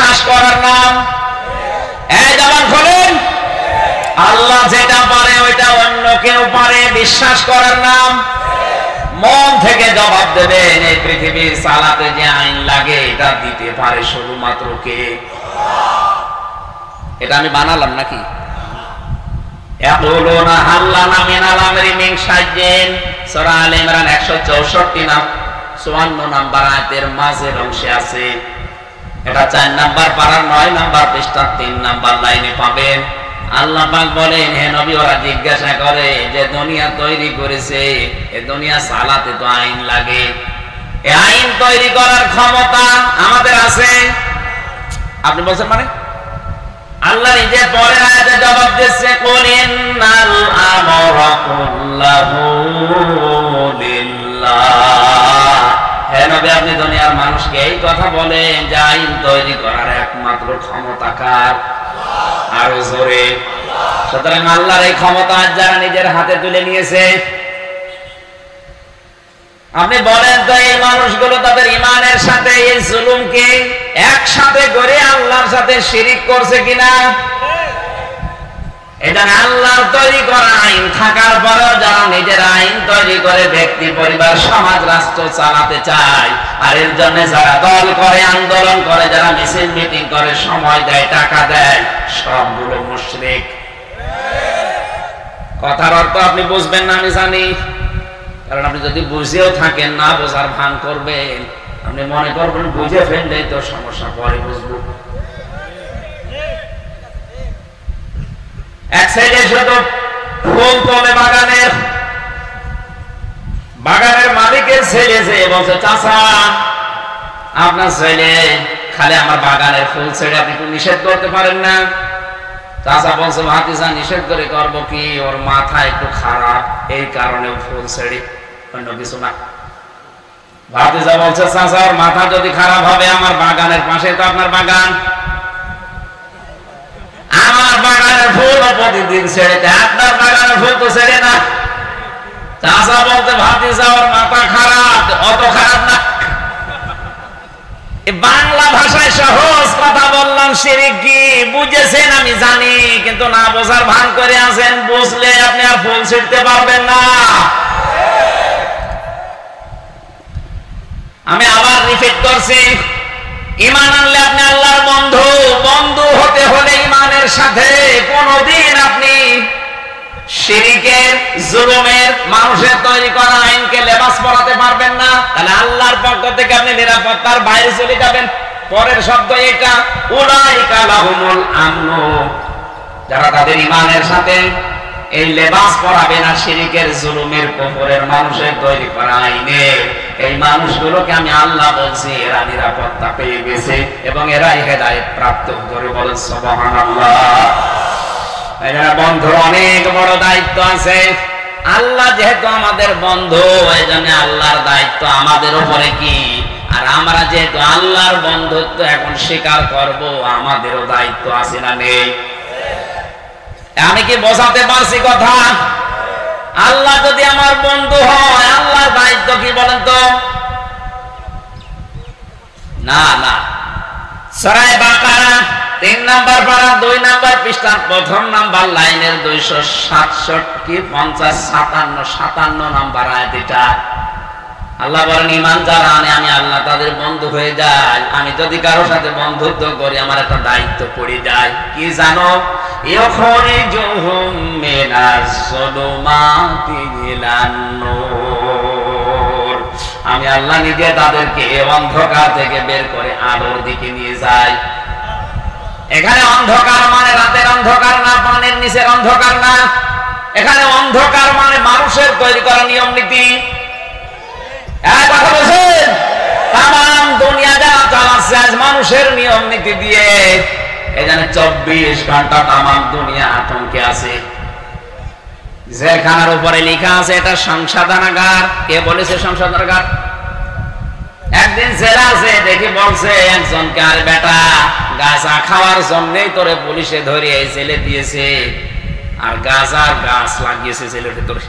বিশ্বাস করার নাম। এই জবান খোলেন, আল্লাহ যেটা পারে ওইটা অন্য কেউ পারে বিশ্বাস করার নাম। মন থেকে জবাব দেবেন, এই পৃথিবীর চালাতে যে আইন লাগে এটা দিতে পারে শুধুমাত্র কে? এটা আমি বানালাম নাকি? ইয়াকুলুনা হাল লানা মিনাল আমরি মিন শাইইন, সূরা আলে ইমরান 164 নাম 54 নাম্বার আয়াতের মাঝের অংশে আছে। এটা 4 নাম্বার পারার 9 নাম্বার পৃষ্ঠা 3 নাম্বার লাইনে পাবেন। আল্লাহ পাক বলেন, হে নবী, ওরা জিজ্ঞাসা করে যে দুনিয়া তৈরি করেছে, এই দুনিয়া চালাতে তো আইন লাগে, এই আইন তৈরি করার ক্ষমতা আমাদের আছে? আপনি বলছেন মানে? আল্লাহ নিজে পরে আয়াতে জবাব দিচ্ছে, কুল ইন্নাল আমরা কুল্লাহু লিল্লাহ। হে নবী, আপনি দুনিয়ার মানুষকে এই কথা বলেন যে আইন তৈরি করার একমাত্র ক্ষমতা কার? আরো জোরে। সুতরাং আল্লাহর এই ক্ষমতা যারা নিজের হাতে তুলে নিয়েছে, আপনি বলেন তো এই মানুষগুলো তাদের ঈমানের সাথে এই জুলুমকে একসাথে করে আল্লাহর সাথে শিরিক করছে কিনা? এটা আল্লাহর তৈরি করা আইন থাকার পরেও যারা নিজের আইন তৈরি করে ব্যক্তি, পরিবার, সমাজ, রাষ্ট্র চালাতে চায়, আর এর জন্য যারা দল করে, আন্দোলন করে, যারা মিছিল মিটিং করে, সময় দেয়, টাকা দেয়, সবগুলো মুশরিক। কথার অর্থ আপনি বুঝবেন না আমি জানি, কারণ আপনি যদি বুঝেও থাকেন না বোঝার ভান করবেন, আপনি মনে করবেন বুঝে ফেললেই তো সমস্যা, পরে বুঝবো। এক সাইডে শুধু ফুল তোলে বাগানের, বাগানের মালিকের ছেলে যে বলছে, চাচা আপনার ছেলে খালি আমার বাগানের ফুল ছেড়ে আপনি একটু নিষেধ করতে পারেন না? চাচা বলছে, ভাতিজা নিষেধ করে করবো কি, ওর মাথা একটু খারাপ, এই কারণে ফুল ছেড়ে, অন্য কিছু না। ভাতিজা বলছে, চাচা ওর মাথা যদি খারাপ হবে, আমার বাগানের পাশে তো আপনার বাগান, আমার বাগানের ফুল প্রতিদিন ছেড়ে দেয়, আপনার বাগানের ফুল তো ছেড়ে না। চাচা বলতে, ভাতিজা ওর মাথা খারাপ, অত খারাপ না। বাংলা ভাষায় সহজ কথা বললাম, শিরিক কি বুঝেছেন আমি জানি, কিন্তু না বোঝার ভান করে আছেন। বুঝলে আপনি আর ফুল ছিঁড়তে পারবেন না। আমি আবার রিপিট করছি, ঈমান আনলে আপনি আল্লাহর বন্ধু। বন্ধু হতে হলে ঈমানের সাথে কোনদিন আপনি শিরিকের, জুলুমের, মানুষের তৈরি করা আইনকে লেবাস পরাতে পারবেন না। তাহলে আল্লাহর পক্ষ থেকে আপনি নিরাপত্তার বাইরে চলে যাবেন। পরের শব্দ এটা, উলাইকা লাহুমুল আমনু, যারা তাদের ঈমানের সাথে এই লেবাস পরাবে না শিরিকের, জুলুমের, কুফরের, মানুষের তৈরি করা আইনে, এই মানুষগুলোকে আমি আল্লাহ বলছি এরা নিরাপত্তা পেয়ে গেছে এবং এরাই হেদায়েত প্রাপ্ত। ধরে বলেন সুবহানাল্লাহ। বন্ধুর অনেক বড় দায়িত্ব আছে। আল্লাহ যেহেতু আমাদের বন্ধু, এই জন্য আল্লাহর দায়িত্ব আমাদের উপরে কি, আর আমরা যেহেতু আল্লাহর বন্ধুত্ব এখন স্বীকার করব, আমাদেরও দায়িত্ব আছে না নেই? আমি কি বোঝাতে পারছি কথা? আল্লাহ যদি আমার বন্ধু হয়, আল্লাহর দায়িত্ব কি বলেন তো? না না, সূরা বাকারা 3 নাম্বার পারা 2 নাম্বার পৃষ্ঠার 1 নাম্বার লাইনের 267 নাম্বার আয়াত এটা। আল্লাহ বলেন, ঈমান যারা আনে আমি আল্লাহ তাদের বন্ধু হয়ে যাই। আমি যদি কারোর সাথে বন্ধুত্ব করি, আমার একটা দায়িত্ব পড়ে যায়, কি জানো? ইউখরিজুহুম মিনাজ যুলুমাতি ইলান নূর। আমি আল্লাহ নিজে তাদেরকে অন্ধকার থেকে বের করে আলোর দিকে নিয়ে যাই। এখানে অন্ধকার মানে রাতের অন্ধকার না, পানির নিচের অন্ধকার না। এখানে অন্ধকার মানে মানুষের তৈরি করা নিয়ম নীতি। কথা বলছেন, তাম দুনিয়া যা চালাচ্ছে আজ মানুষের নিয়ম নীতি দিয়ে। এই জন্য 24 ঘন্টা তাম দুনিয়া আতঙ্কে আছে। জেলখানার উপরে লেখা আছে এটা সংশোধনাগার। কে বলেছে সংশোধনাগার? একদিন জেলা আছে দেখি বলছে একজনকে, আর বেটা গাঁজা খাওয়ার জন্যই তোরে পুলিশে ধরে এই জেলে দিয়েছে, আর গাঁজার গাছ লাগিয়েছে জেলের ভিতরে।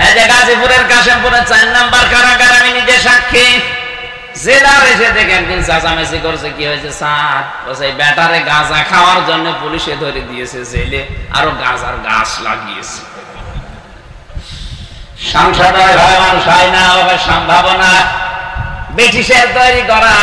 এই যে গাজীপুরের কাশিমপুরের 4 নাম্বার কারাগার, আমি নিজে সাক্ষী। জেলার এসে দেখে একদিন চাচামেচি করছে, কি হয়েছে স্যার? বলছে ব্যাটারে গাঁজা খাওয়ার জন্য পুলিশে ধরে দিয়েছে জেলে, আরো গাঁজার গাছ লাগিয়েছে। সংসদ হয় মানুষ হয় না, ওকে সম্ভাবনা ব্রিটিশের তৈরি করা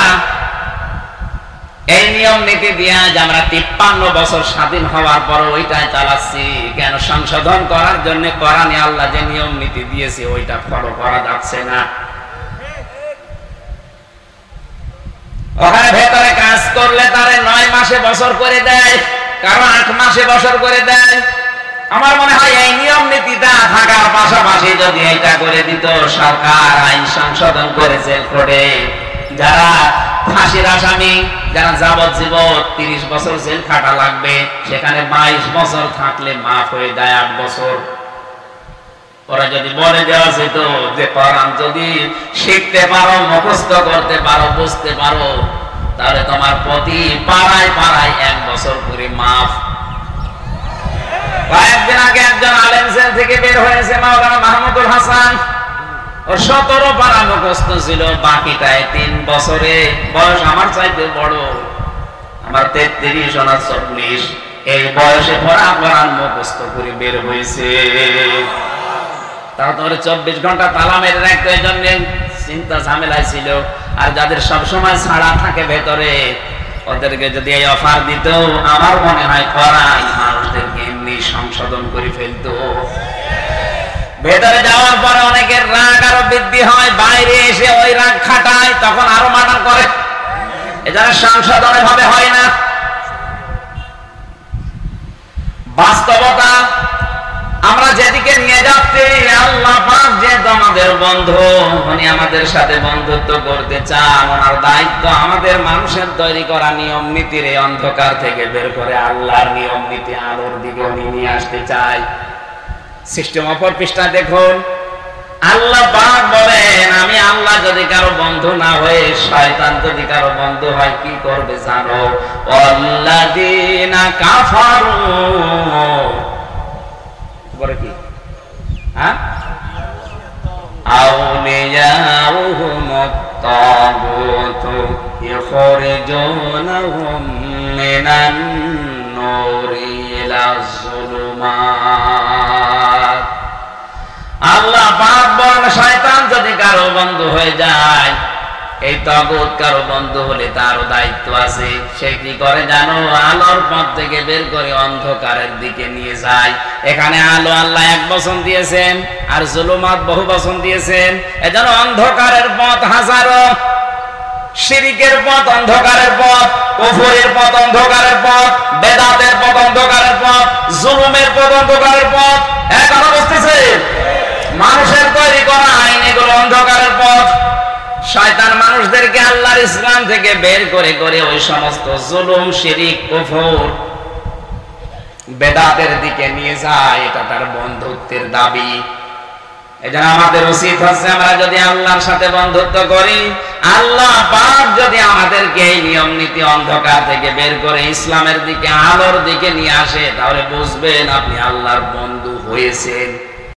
এই নিয়ম নীতি দিয়ে আজ আমরা 53 বছর স্বাধীন হওয়ার পর ওইটাই চালাচ্ছি। কেন? সংশোধন করার জন্য কোরআনে আল্লাহ যে নিয়ম নীতি দিয়েছে ওইটা ফলো করা যাচ্ছে না। ওখানে ভেতরে কাজ করলে তারে 9 মাসে বছর করে দেয়, কারো 8 মাসে বছর করে দেয়। আমার মনে হয় এই নিয়ম নীতিটা থাকার পাশাপাশি যদি এটা করে দিত সরকার, আইন সংশোধন করে জেল কোর্টে যারা ফাঁসির আসামি, যারা যাবজ্জীবন 30 বছর জেল খাটা লাগবে, সেখানে 22 বছর থাকলে মাফ হয়ে যায় 8 বছর। ওরা যদি বলে দেওয়া যেত যে কোরআন যদি শিখতে পারো, মুখস্থ করতে পারো, বুঝতে পারো, তাহলে তোমার প্রতি পাড়ায় পাড়ায় 1 বছর করে মাফ। কয়েকদিন আগে একজন আলেম জেল থেকে বের হয়েছে, মাওলানা মাহমুদুল হাসান। ওর 17 পারা মুখস্থ ছিল, বাকিটায় 3 বছরে। বয়স আমার চাইতে বড়, আমার 33 ওনার 40। এই বয়সে পড়া কোরআন মুখস্থ করে বের হয়েছে। তাও তো 24 ঘন্টা তালা মেরে রাখতে, এই জন্য চিন্তা ঝামেলায় ছিল। আর যাদের সবসময় ছাড়া থাকে ভেতরে, ওদেরকে যদি এই অফার দিত, আমার মনে হয় কোরআন মানুষদেরকে এমনি সংশোধন করে ফেলতো। ভেতরে যাওয়ার পরে অনেকের রাগ আরো বৃদ্ধি হয়, বাইরে এসে ওই রাগ খাটায়, তখন আরো মার্ডার করে। এজন্য সংশোধন ভাবে হয় না। বাস্তবতা আমরা যেদিকে নিয়ে যাচ্ছি, আল্লাহ পাক যেহেতু আমাদের বন্ধু, উনি আমাদের সাথে বন্ধুত্ব করতে চান। ওনার দায়িত্ব আমাদের মানুষের তৈরি করা নিয়ম নীতির এই অন্ধকার থেকে বের করে আল্লাহর নিয়ম নীতি আলোর দিকে উনি নিয়ে আসতে চায়। সিস্টেম অপর পৃষ্ঠা দেখুন, আল্লাহ পাক বলেন, আমি আল্লাহ যদি কারো বন্ধু না হয়ে শয়তান যদি কারো বন্ধু হয়, কি করবে জানো? আল্লাযীনা কাফারু, পরে কি? হ্যাঁ, আউলিয়াউহুমুত তাগুত ইখরিজুনাহুম মিনান নূরি ইলাজ যুলুমাত। আল্লাহ পাক বলেন, শয়তান যদি কারো বন্ধু হয়ে যায়, এই তাগুত কারো বন্ধু হলে তারও দায়িত্ব আছে। সে কি করে জানো? আলোর পথ থেকে বের করে অন্ধকারের দিকে নিয়ে যায়। এখানে আলো আল্লাহ 1 বচন দিয়েছেন, আর জুলুমাত বহু বচন দিয়েছেন। এজন্য অন্ধকারের পথ হাজারো, শিরকের পথ অন্ধকারের পথ, কুফরের পথ অন্ধকারের পথ, বেদাতের পথ অন্ধকারের পথ, জুলুমের পথ অন্ধকারের পথ। এখন বুঝতেছে? মানুষের তৈরি করা আইন এগুলো অন্ধকারের পথ। শয়তান মানুষদেরকে আল্লাহর ইসলাম থেকে বের করে করে ওই সমস্ত জুলুম, শিরক, কুফর, বেদাতের দিকে নিয়ে যায়। এটা তার বন্ধুত্বের দাবি। এজন্য আমাদের উচিত হচ্ছে, আমরা যদি আল্লাহর সাথে বন্ধুত্ব করি, আল্লাহ পাক যদি আমাদেরকে এই নিয়ম নীতি অন্ধকার থেকে বের করে ইসলামের দিকে, আলোর দিকে নিয়ে আসে, তাহলে বুঝবেন আপনি আল্লাহর বন্ধু হয়েছেন।